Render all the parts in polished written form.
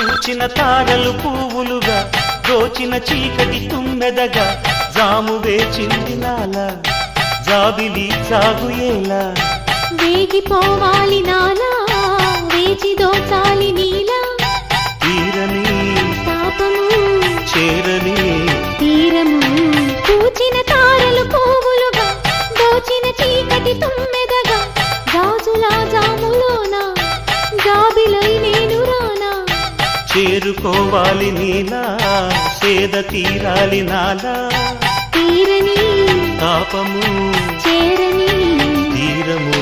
పూచిన తారలు పువ్వులుగా దోచిన చీకటి తుమ్మెదగా జాము వేచింది నాల జాబిలి సాగుయేలా వేగిపోవాలి నాలా వేచి దోచాలి నీలా తీరని పాపము చేరని తీరము పూచిన తారలు పువ్వులుగా దోచిన చీకటి తుమ్మెదగా గాజులా జాములోన జాబిలై నేను రానా చేరుకోవాలి నీలా సేద తీరాలి నాలా తీరని తాపము చేరని తీరము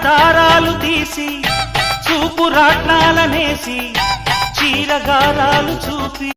దారాలు తీసి చూపు రాట్నాలనేసి చీరగారాలు చూపి